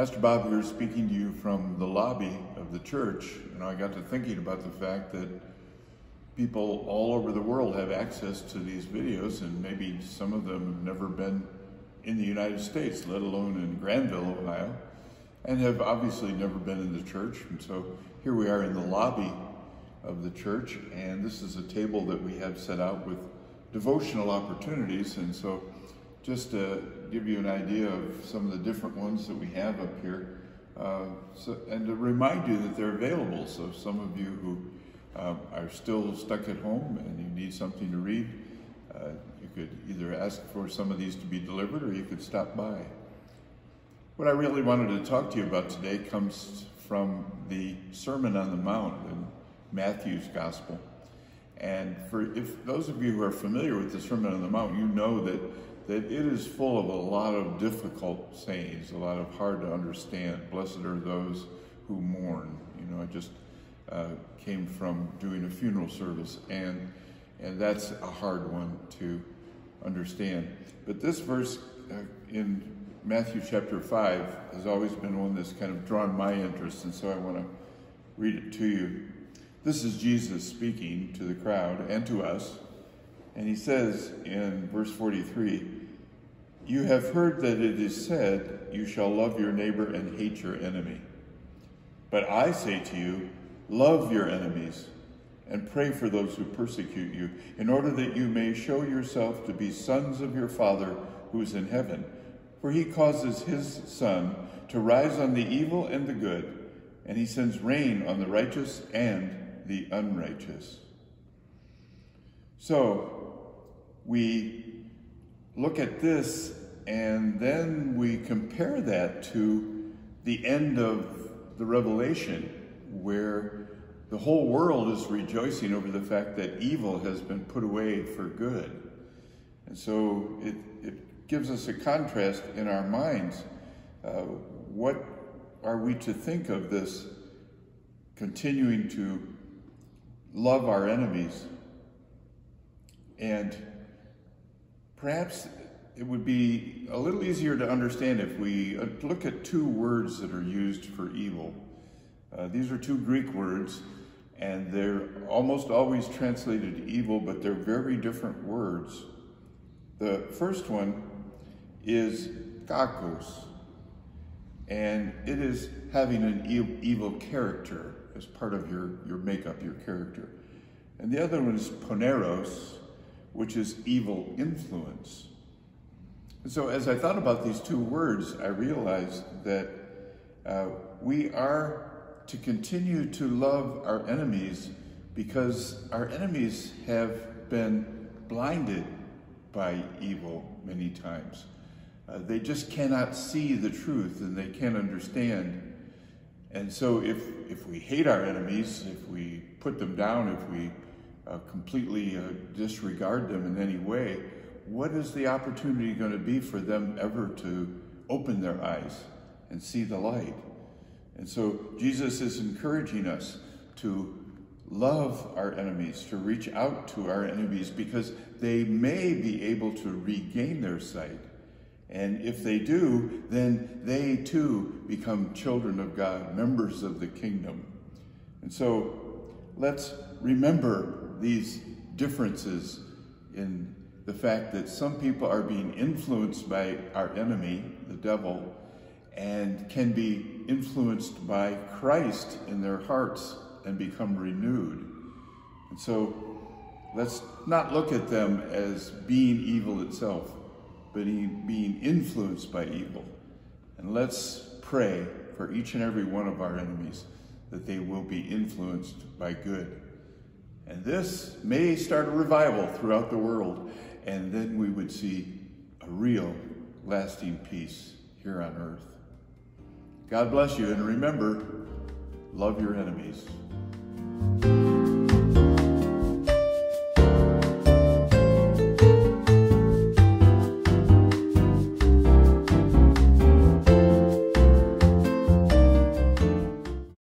Pastor Bob here speaking to you from the lobby of the church. I got to thinking about the fact that people all over the world have access to these videos, and maybe some of them have never been in the United States, let alone in Granville, Ohio, and have obviously never been in the church. And so here we are in the lobby of the church, and this is a table that we have set out with devotional opportunities. And so just to give you an idea of some of the different ones that we have up here, and to remind you that they're available. So some of you who are still stuck at home and you need something to read, you could either ask for some of these to be delivered, or you could stop by. What I really wanted to talk to you about today comes from the Sermon on the Mount in Matthew's Gospel. And if those of you who are familiar with the Sermon on the Mount, you know that it is full of a lot of difficult sayings, a lot of hard to understand. Blessed are those who mourn. I just came from doing a funeral service, and that's a hard one to understand. But this verse in Matthew chapter 5 has always been one that's kind of drawn my interest, and so I want to read it to you. This is Jesus speaking to the crowd and to us, and he says in verse 43, "You have heard that it is said, 'You shall love your neighbor and hate your enemy.' But I say to you, love your enemies and pray for those who persecute you, in order that you may show yourself to be sons of your Father who is in heaven. For he causes his sun to rise on the evil and the good, and he sends rain on the righteous and the unrighteous." So we look at this, and then we compare that to the end of the Revelation, where the whole world is rejoicing over the fact that evil has been put away for good. And so it gives us a contrast in our minds. What are we to think of this continuing to love our enemies? And perhaps it would be a little easier to understand if we look at two words that are used for evil. These are two Greek words, and they're almost always translated evil, but they're very different words. The first one is kakos, and it is having an evil character as part of your makeup, your character. And the other one is poneros, which is evil influence. And so as I thought about these two words, I realized that we are to continue to love our enemies, because our enemies have been blinded by evil many times. They just cannot see the truth, and they can't understand. And so if we hate our enemies, if we put them down, if we completely disregard them in any way, what is the opportunity going to be for them ever to open their eyes and see the light? And so Jesus is encouraging us to love our enemies, to reach out to our enemies, because they may be able to regain their sight. And if they do, then they too become children of God, members of the kingdom. And so let's remember these differences in the fact that some people are being influenced by our enemy, the devil, and can be influenced by Christ in their hearts and become renewed. And so let's not look at them as being evil itself, but being influenced by evil. And let's pray for each and every one of our enemies that they will be influenced by good. And this may start a revival throughout the world, and then we would see a real lasting peace here on earth. God bless you, and remember, love your enemies.